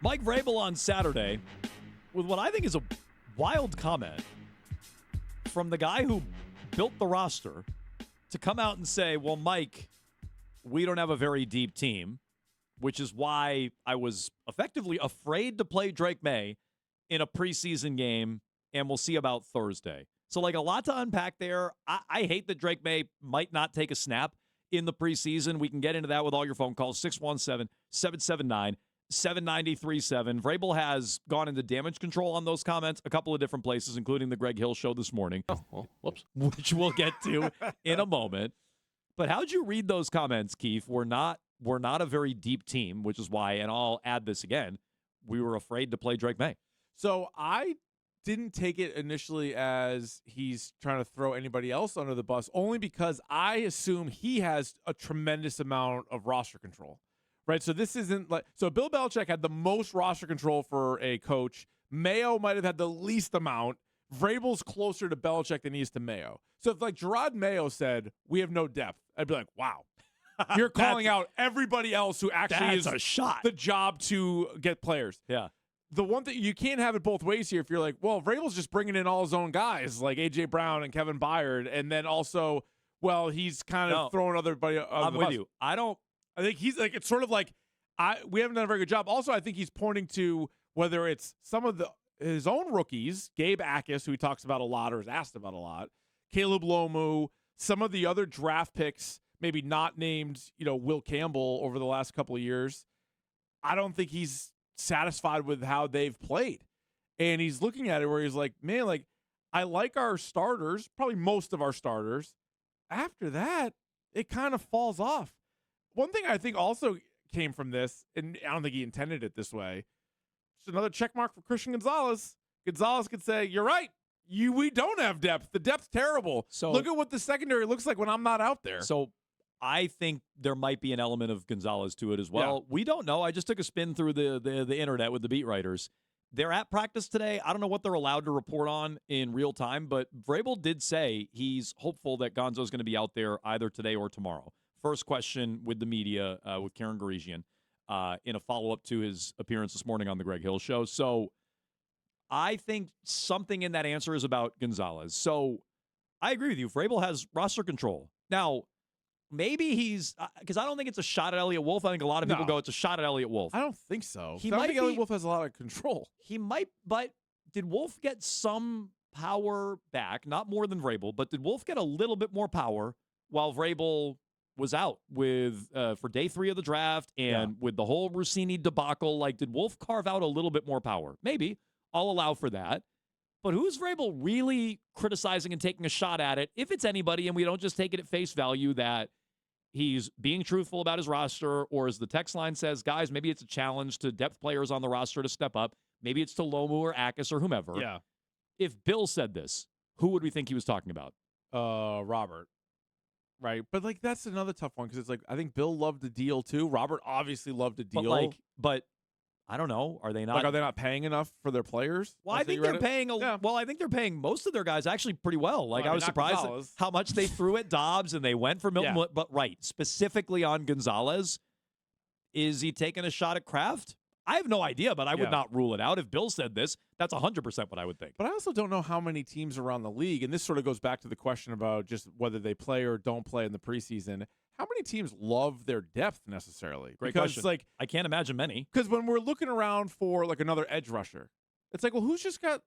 Mike Vrabel on Saturday with what I think is a wild comment from the guy who built the roster to come out and say, well, Mike, we don't have a very deep team, which is why I was effectively afraid to play Drake Maye in a preseason game, and we'll see about Thursday. So, like, a lot to unpack there. I hate that Drake Maye might not take a snap in the preseason. We can get into that with all your phone calls, 617-779-7937. Vrabel has gone into damage control on those comments a couple of different places, including the Greg Hill show this morning. Oh, well, whoops. Which we'll get to in a moment. But how'd you read those comments, Keefe? We're not a very deep team, which is why, and I'll add this again, we were afraid to play Drake Maye. So I didn't take it initially as he's trying to throw anybody else under the bus, only because I assume he has a tremendous amount of roster control, right? So this isn't like, so Bill Belichick had the most roster control for a coach. Mayo might have had the least amount. Vrabel's closer to Belichick than he is to Mayo. So if like Gerard Mayo said, we have no depth, I'd be like, wow. You're calling out everybody else who actually is a shot. The job to get players. Yeah. The one thing you can't have it both ways here. If you're like, well, Vrabel's just bringing in all his own guys like A.J. Brown and Kevin Byard, and then also, well, he's kind of throwing everybody. I'm with you. I think he's like, it's sort of like we haven't done a very good job. Also, I think he's pointing to whether it's some of his own rookies, Gabe Akis, who he talks about a lot or is asked about a lot, Caleb Lomu, some of the other draft picks, maybe not named, Will Campbell over the last couple of years. I don't think he's satisfied with how they've played. And he's looking at it where he's like, man, like, I like our starters, probably most of our starters. After that, it kind of falls off. One thing I think also came from this, and I don't think he intended it this way, just another check mark for Christian Gonzalez. Gonzalez could say, you're right. We don't have depth. The depth's terrible. So look at what the secondary looks like when I'm not out there. So I think there might be an element of Gonzalez to it as well. Yeah. We don't know. I just took a spin through the internet with the beat writers. They're at practice today. I don't know what they're allowed to report on in real time, but Vrabel did say he's hopeful that Gonzo's going to be out there either today or tomorrow. First question with the media with Karen Garesian in a follow-up to his appearance this morning on the Greg Hill show. So I think something in that answer is about Gonzalez. So I agree with you. Vrabel has roster control. Now, maybe he's because I don't think it's a shot at Elliott Wolf. I think a lot of people go, it's a shot at Elliott Wolf. I don't think so. I don't think Elliott Wolf has a lot of control. He might, but did Wolf get some power back? Not more than Vrabel, but did Wolf get a little bit more power while Vrabel was out with for day 3 of the draft and with the whole Rossini debacle? Like, did Wolf carve out a little bit more power? Maybe. I'll allow for that. But who's Vrabel really criticizing and taking a shot at it, if it's anybody, and we don't just take it at face value that he's being truthful about his roster, or as the text line says, guys, maybe it's a challenge to depth players on the roster to step up. Maybe it's to Lomu or Akis or whomever. Yeah. If Bill said this, who would we think he was talking about? Robert. Right. But, like, that's another tough one because it's like, I think Bill loved the deal too. Robert obviously loved the deal. But I don't know. Are they not? Like, are they not paying enough for their players? Well, I think they're paying. Well, I think they're paying most of their guys actually pretty well. Like, I was surprised at how much they threw at Dobbs and they went for Milton. But specifically on Gonzalez, is he taking a shot at Kraft? I have no idea, but I would not rule it out. If Bill said this, that's 100% what I would think. But I also don't know how many teams around the league, and this sort of goes back to the question about just whether they play or don't play in the preseason. How many teams love their depth necessarily? Great question. Like, I can't imagine many. Because when we're looking around for like another edge rusher, it's like, well, who's just got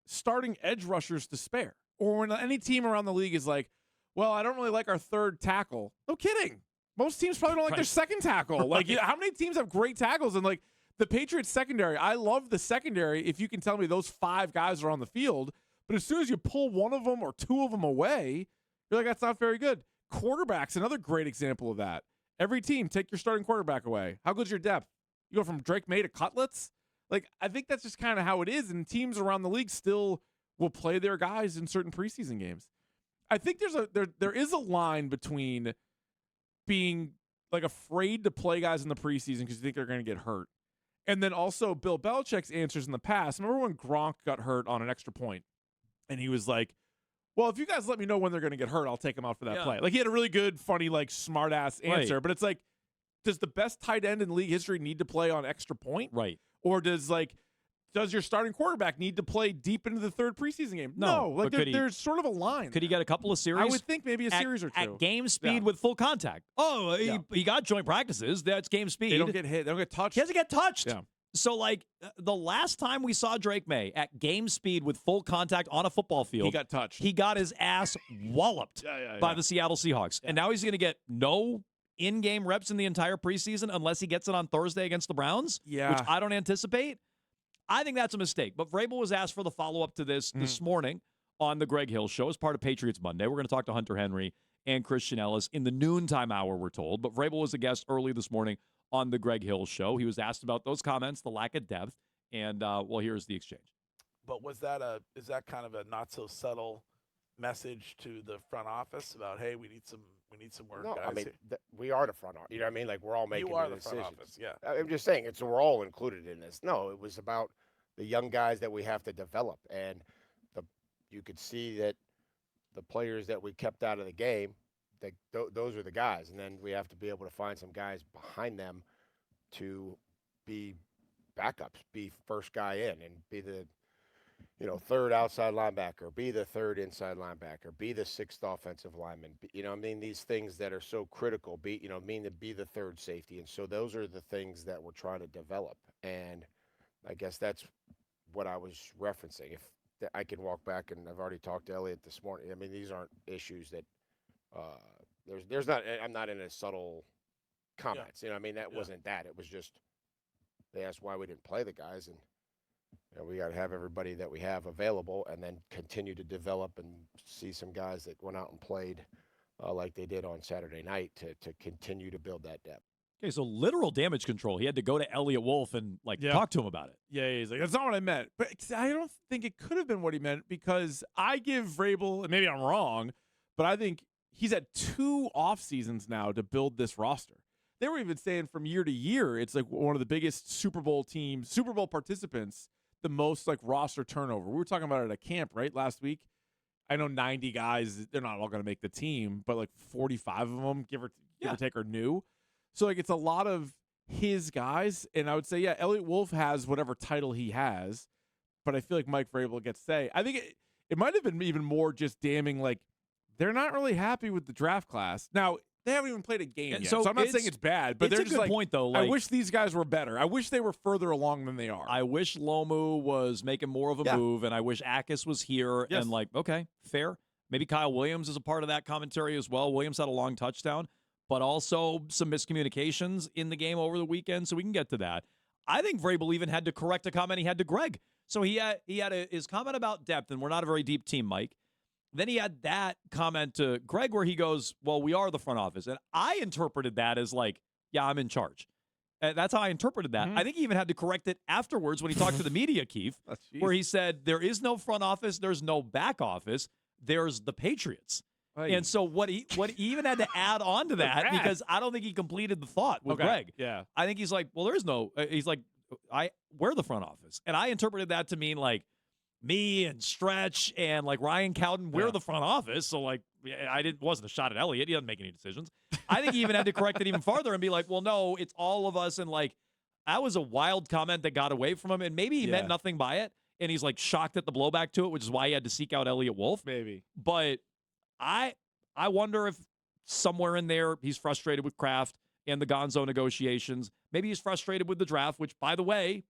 starting edge rushers to spare? Or when any team around the league is like, well, I don't really like our third tackle. No kidding. Most teams probably don't like their second tackle. Like, how many teams have great tackles? And like the Patriots secondary, I love the secondary if you can tell me those 5 guys are on the field. But as soon as you pull one of them or 2 of them away, you're like, that's not very good. Quarterback's another great example of that. Every team, take your starting quarterback away. How good's your depth? You go from Drake Maye to Cutlets? Like, I think that's just kind of how it is, and teams around the league still will play their guys in certain preseason games. I think there is a line between being, like, afraid to play guys in the preseason because you think they're going to get hurt, and then also Bill Belichick's answers in the past. Remember when Gronk got hurt on an extra point, and he was like, well, if you guys let me know when they're going to get hurt, I'll take them out for that play. Like, he had a really good, funny, like, smart-ass answer. Right. But it's like, does the best tight end in league history need to play on extra point? Right. Or does your starting quarterback need to play deep into the third preseason game? No. but There's sort of a line. Could he get a couple of series? I would think maybe a series or two. At game speed with full contact. Oh, he got joint practices. That's game speed. They don't get hit. They don't get touched. He doesn't get touched. Yeah. So, the last time we saw Drake Maye at game speed with full contact on a football field, he got touched. He got his ass walloped by the Seattle Seahawks. Yeah. And now he's going to get no in-game reps in the entire preseason unless he gets it on Thursday against the Browns, which I don't anticipate. I think that's a mistake. But Vrabel was asked for the follow-up to this morning on the Greg Hill Show as part of Patriots Monday. We're going to talk to Hunter Henry and Christian Ellis in the noontime hour, we're told. But Vrabel was a guest early this morning on the Greg Hill Show. He was asked about those comments, the lack of depth, and, here's the exchange. But is that kind of a not-so-subtle message to the front office about, hey, we need some work? No, guys I mean, here? we are the front office. You know what I mean? We're all making You are the the front decisions. office, yeah. I'm just saying, we're all included in this. No, it was about the young guys that we have to develop, and you could see that the players that we kept out of the game, those are the guys, and then we have to be able to find some guys behind them to be backups, be first guy in, and be the third outside linebacker, be the third inside linebacker, be the sixth offensive lineman. These things that are so critical, be the third safety. And so those are the things that we're trying to develop. And I guess that's what I was referencing. If I can walk back, and I've already talked to Elliott this morning. I mean, these aren't issues that there's not. I'm not in a subtle comments. Yeah. That wasn't that. It was just they asked why we didn't play the guys, and we got to have everybody that we have available, and then continue to develop and see some guys that went out and played like they did on Saturday night to continue to build that depth. Okay, so literal damage control. He had to go to Elliott Wolf and talk to him about it. Yeah, he's like, that's not what I meant. But I don't think it could have been what he meant, because I give Vrabel, and maybe I'm wrong, but I think he's had 2 off seasons now to build this roster. They were even saying from year to year, it's one of the biggest Super Bowl participants, the most roster turnover. We were talking about it at camp, right, last week. I know 90 guys, they're not all going to make the team, but 45 of them, give or take, are new. So it's a lot of his guys, and I would say, Elliott Wolf has whatever title he has, but I feel like Mike Vrabel gets say. I think it might have been even more just damning, they're not really happy with the draft class. Now, they haven't even played a game yet, so I'm not saying it's bad, but they're it's just a good point, though. I wish these guys were better. I wish they were further along than they are. I wish Lomu was making more of a move, and I wish Akis was here. Yes. And okay, fair. Maybe Kyle Williams is a part of that commentary as well. Williams had a long touchdown, but also some miscommunications in the game over the weekend, so we can get to that. I think Vrabel even had to correct a comment he had to Greg. So he had his comment about depth, and we're not a very deep team, Mike. Then he had that comment to Greg where he goes, well, we are the front office. And I interpreted that as I'm in charge. That's how I interpreted that. Mm-hmm. I think he even had to correct it afterwards when he talked to the media, Keefe, where he said, there is no front office, there's no back office, there's the Patriots. Right. And so what he even had to add on to that, because I don't think he completed the thought with Greg. Yeah. I think he's well, there's no, he's we're the front office. And I interpreted that to mean me and Stretch and Ryan Cowden, we're the front office. So wasn't a shot at Elliott. He doesn't make any decisions. I think he even had to correct it even farther and be well, no, it's all of us. And that was a wild comment that got away from him. And maybe he meant nothing by it. And he's shocked at the blowback to it, which is why he had to seek out Elliott Wolf. Maybe. But I wonder if somewhere in there he's frustrated with Kraft and the Gonzo negotiations. Maybe he's frustrated with the draft, which, by the way,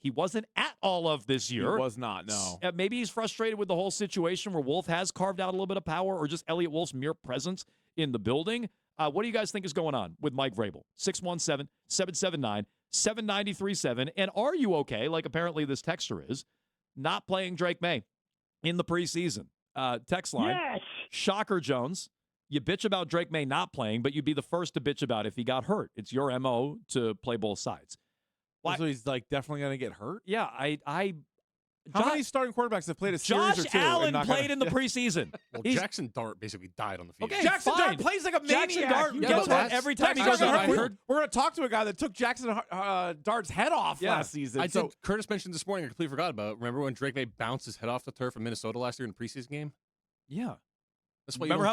he wasn't at all of this year. He was not, no. Maybe he's frustrated with the whole situation where Wolf has carved out a little bit of power, or just Elliott Wolf's mere presence in the building. What do you guys think is going on with Mike Vrabel? 617-779-7937. And are you okay, apparently this texter is, not playing Drake Maye in the preseason? Text line. Yes. Shocker Jones. You bitch about Drake Maye not playing, but you'd be the first to bitch about if he got hurt. It's your MO to play both sides. So he's definitely going to get hurt? Yeah, How many starting quarterbacks have played a series or two? Josh Allen played in the preseason. Well, Jackson Dart basically died on the field. Okay, Jackson fine. Dart plays like a maniac. Jackson Dart, You guess know what? Every time he goes Jackson on Dart, we're going to talk to a guy that took Jackson Dart's head off last season. Curtis mentioned this morning, I completely forgot about it. Remember when Drake Maye bounced his head off the turf in Minnesota last year in the preseason game? Yeah. That's why Remember how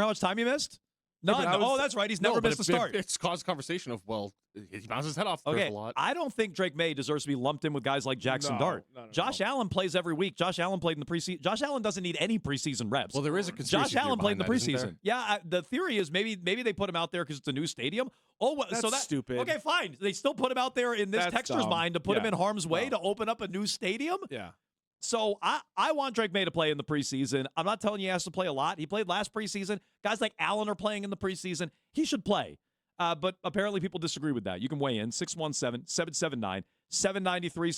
much time you missed? None. but I was- Oh, that's right. He's No, never but missed a if- start. It's caused conversation of, well, he bounces his head off the turf Okay, a lot. I don't think Drake Maye deserves to be lumped in with guys like Jackson No, Dart. no, no, Josh Allen plays every week. Josh Allen played in the preseason. Josh Allen doesn't need any preseason reps. Well, there is a conspiracy Josh Allen theory played in the behind that, isn't there? preseason. Yeah, the theory is maybe they put him out there because it's a new stadium. Oh, well, so That's that's stupid. Okay, fine. They still put him out there in this That's texter's dumb. mind to put him Yeah. in harm's way No. to open up a new stadium. Yeah. So I want Drake Maye to play in the preseason. I'm not telling you he has to play a lot. He played last preseason. Guys like Allen are playing in the preseason. He should play. But apparently people disagree with that. You can weigh in 617-779-793.